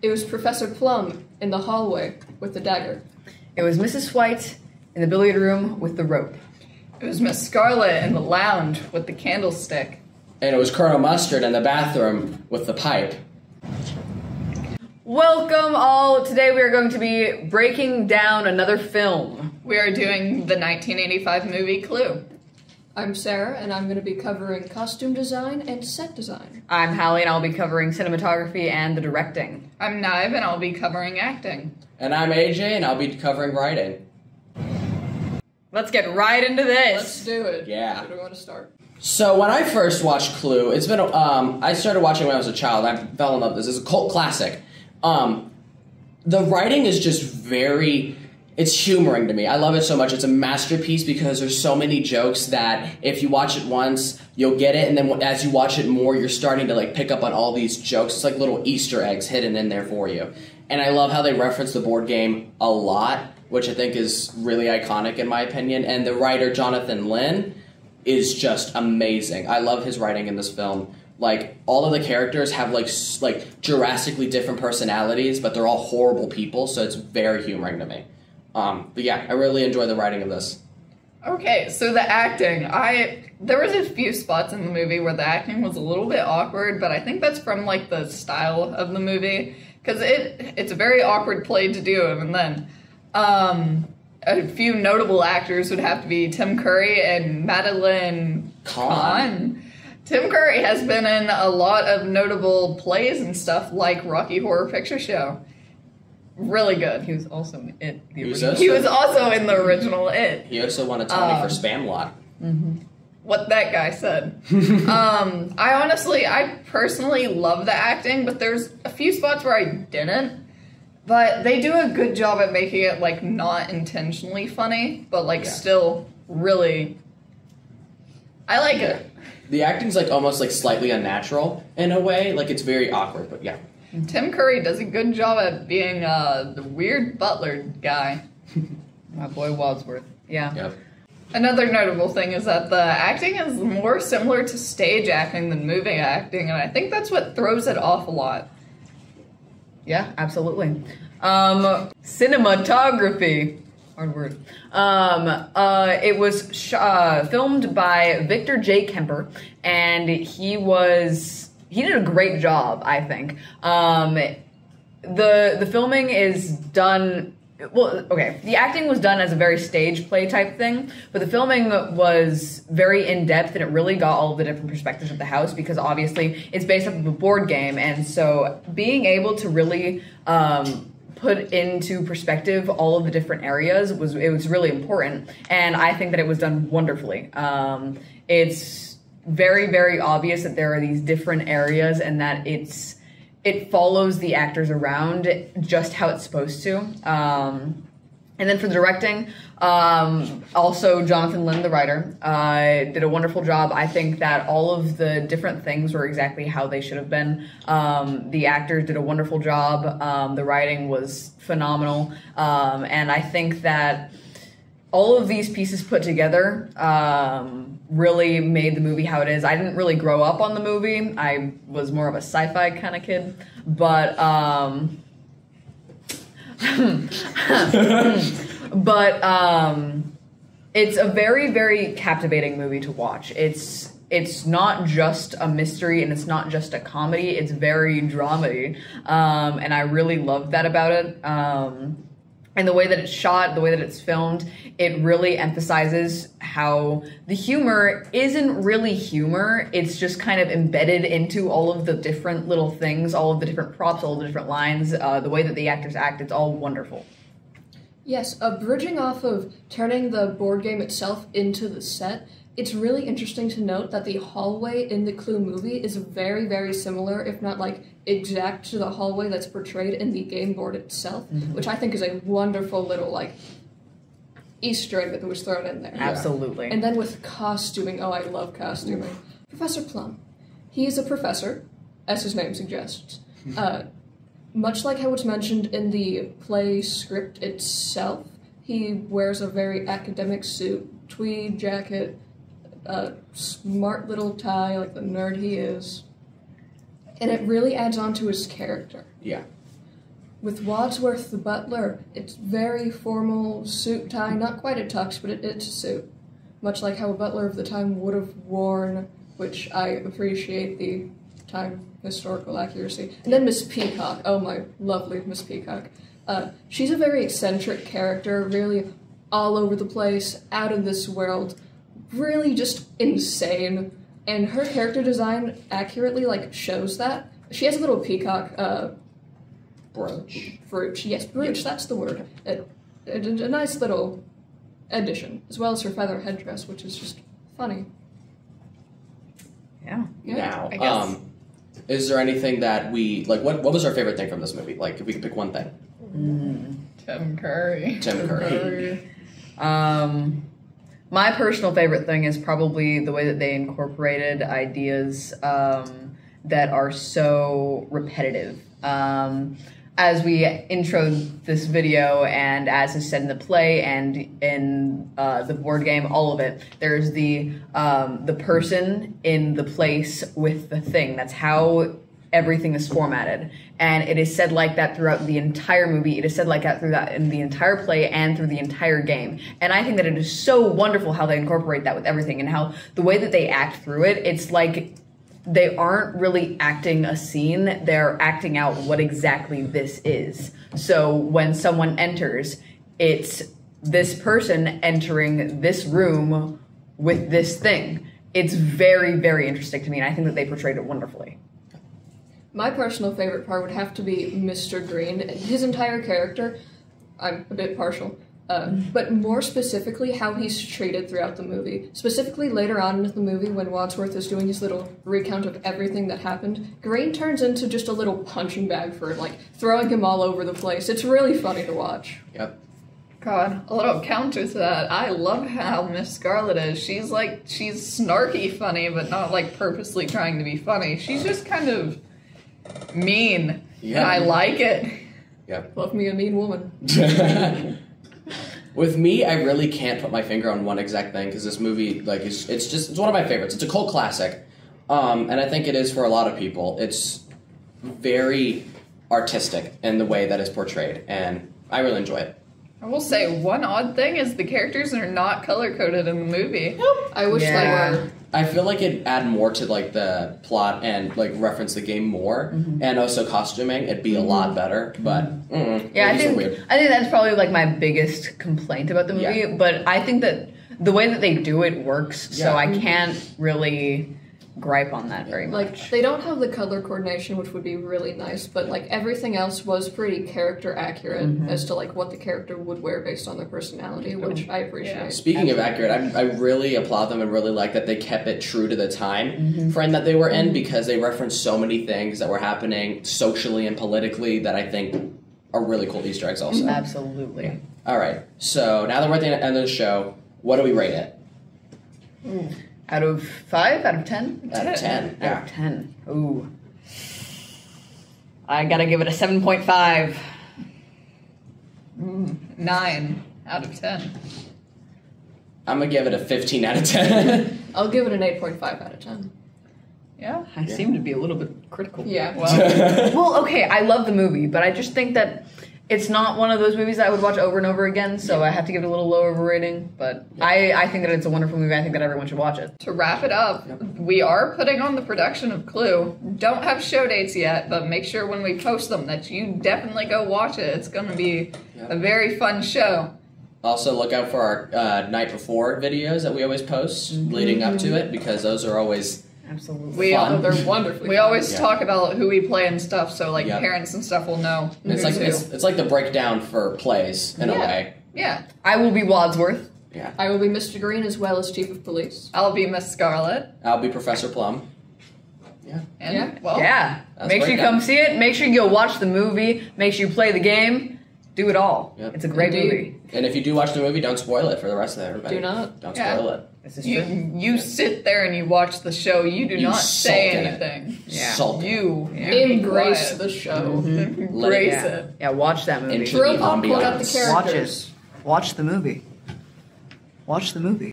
It was Professor Plum in the hallway with the dagger. It was Mrs. White in the billiard room with the rope. It was Miss Scarlet in the lounge with the candlestick. And it was Colonel Mustard in the bathroom with the pipe. Welcome all. Today we are going to be breaking down another film. We are doing the 1985 movie Clue. I'm Sarah, and I'm going to be covering costume design and set design. I'm Hallie, and I'll be covering cinematography and the directing. I'm Nive, and I'll be covering acting. And I'm AJ, and I'll be covering writing. Let's get right into this. Let's do it. Yeah. Where do we want to start? So when I first watched Clue, it's been I started watching when I was a child. I fell in love with this. It's a cult classic. The writing is just very, it's humoring to me. I love it so much. It's a masterpiece because there's so many jokes that if you watch it once, you'll get it, and then as you watch it more, you're starting to like pick up on all these jokes. It's like little Easter eggs hidden in there for you. And I love how they reference the board game a lot, which I think is really iconic in my opinion. And the writer, Jonathan Lynn, is just amazing. I love his writing in this film. Like, all of the characters have, like drastically different personalities, but they're all horrible people, so it's very humoring to me. But yeah, I really enjoy the writing of this. Okay, so the acting. There was a few spots in the movie where the acting was a little bit awkward, but I think that's from, like, the style of the movie. Because it's a very awkward play to do, and then a few notable actors would have to be Tim Curry and Madeline Kahn. Tim Curry has been in a lot of notable plays and stuff like Rocky Horror Picture Show. Really good. He was also in It. He was also in the original It. He also won a Tony for Spamalot. Mm-hmm. What that guy said. I personally love the acting, but there's a few spots where I didn't. But they do a good job at making it, like, not intentionally funny, but, like, still really... I like it. The acting's, like, almost, like, slightly unnatural in a way. Like, it's very awkward, but yeah. Tim Curry does a good job at being the weird butler guy. My boy Wadsworth. Yeah. Yep. Another notable thing is that the acting is more similar to stage acting than movie acting, and I think that's what throws it off a lot. Yeah, absolutely. Cinematography. Hard word. It was filmed by Victor J. Kemper, and he did a great job, I think. The filming is done... Well, okay, the acting was done as a very stage play type thing, but the filming was very in-depth, and it really got all of the different perspectives of the house, because obviously it's based off of a board game, and so being able to really put into perspective all of the different areas was really important, and I think that it was done wonderfully. It's very, very obvious that there are these different areas, and that it follows the actors around just how it's supposed to. And then for the directing, also Jonathan Lynn, the writer, did a wonderful job. I think that all of the different things were exactly how they should have been. The actors did a wonderful job. The writing was phenomenal. And I think that all of these pieces put together really made the movie how it is. I didn't really grow up on the movie. I was more of a sci-fi kind of kid, but it's a very, very captivating movie to watch. It's not just a mystery, and it's not just a comedy. It's very dramedy, and I really love that about it. And the way that it's shot, the way that it's filmed, it really emphasizes how the humor isn't really humor. It's just kind of embedded into all of the different little things, all of the different props, all the different lines, the way that the actors act. It's all wonderful. Yes, bridging off of turning the board game itself into the set, it's really interesting to note that the hallway in the Clue movie is very, very similar, if not like exact to the hallway that's portrayed in the game board itself, which I think is a wonderful little like Easter egg that was thrown in there. Absolutely. And then with costuming, I love costuming. Professor Plum, he is a professor, as his name suggests. Much like how it's mentioned in the play script itself, he wears a very academic suit, tweed jacket, a smart little tie like the nerd he is, and it really adds on to his character. Yeah. with Wadsworth the butler, it's very formal suit tie, not quite a tux, but it's a suit. Much like how a butler of the time would have worn, which I appreciate the time historical accuracy. And then Miss Peacock, oh my lovely Miss Peacock. She's a very eccentric character, really all over the place, out of this world, really just insane. And her character design accurately shows that. She has a little peacock brooch. Yes, brooch, that's the word. A nice little addition, as well as her feather headdress, which is just funny. Yeah. Now, I guess. is there anything that we like? What was our favorite thing from this movie? Like, if we could pick one thing. Tim Curry. Tim Curry. My personal favorite thing is probably the way that they incorporated ideas that are so repetitive. As we introed this video, and as is said in the play and in the board game, all of it, there's the person in the place with the thing. That's how everything is formatted, and it is said like that throughout the entire movie. It is said like that in the entire play and through the entire game. And I think that it is so wonderful how they incorporate that with everything, and how the way that they act through it, it's like they aren't really acting a scene, they're acting out what exactly this is. So when someone enters, it's this person entering this room with this thing. It's very, very interesting to me, and I think that they portrayed it wonderfully. My personal favorite part would have to be Mr. Green. His entire character, I'm a bit partial, but more specifically how he's treated throughout the movie. Specifically later on in the movie when Wadsworth is doing his little recount of everything that happened, Green turns into just a little punching bag for him, throwing him all over the place. It's really funny to watch. Yep. God, a little counter to that. I love how Miss Scarlet is. She's snarky funny, but not purposely trying to be funny. She's just kind of mean. Yeah. And I like it. Yep. Love me a mean woman. With me, I really can't put my finger on one exact thing because this movie, it's one of my favorites. It's a cult classic, and I think it is for a lot of people. It's very artistic in the way that it's portrayed, and I really enjoy it. I will say one odd thing is the characters are not color coded in the movie. I wish they were. I feel like it'd add more to the plot and reference the game more, and also costuming. It'd be a lot better, but Yeah, I think that's probably my biggest complaint about the movie. Yeah. But I think that the way that they do it works, so Yeah. I can't really gripe on that very much. They don't have the color coordination, which would be really nice, but everything else was pretty character accurate as to what the character would wear based on their personality, which I appreciate. Yeah. Speaking of accurate, I really applaud them and really like that they kept it true to the time frame that they were in, because they referenced so many things that were happening socially and politically that I think are really cool Easter eggs also. Absolutely. All right, so now that we're at the end of the show, what do we rate it? Out of 5? Out of 10? Out of 10. Out of 10. Ooh. I gotta give it a 7.5. 9 out of 10. I'm gonna give it a 15 out of 10. I'll give it an 8.5 out of 10. Yeah. I seem to be a little bit critical. Yeah. Well, okay, I love the movie, but I just think that it's not one of those movies that I would watch over and over again, so I have to give it a little lower of a rating. But I think that it's a wonderful movie. I think that everyone should watch it. To wrap it up, we are putting on the production of Clue. Don't have show dates yet, but make sure when we post them that you definitely go watch it. It's going to be a very fun show. Also, look out for our night before videos that we always post leading up to it, because those are always Absolutely. They're wonderfully We fun. always talk about who we play and stuff, so Yep. parents and stuff will know. It's it's like the breakdown for plays in a way. Yeah. I will be Wadsworth. Yeah. I will be Mr. Green as well as Chief of Police. I'll be Miss Scarlet. I'll be Professor Plum. Yeah. And, Yeah. well, Yeah. That's Make sure you breakdown. come see it. Make sure you go watch the movie. Make sure you play the game. Do it all. Yep. It's a great Indeed. movie. And if you do watch the movie, don't spoil it for the rest of everybody. Do not. Don't Yeah. spoil it. This is true. you sit there and you watch the show. You do You not say sulk in it. anything. Yeah. Sulk. You Embrace be the show. quiet. Let Embrace Yeah. it. Yeah, watch that movie. Into Throw the popcorn at the ambiance. characters. Watch it. Watch the movie. Watch the movie.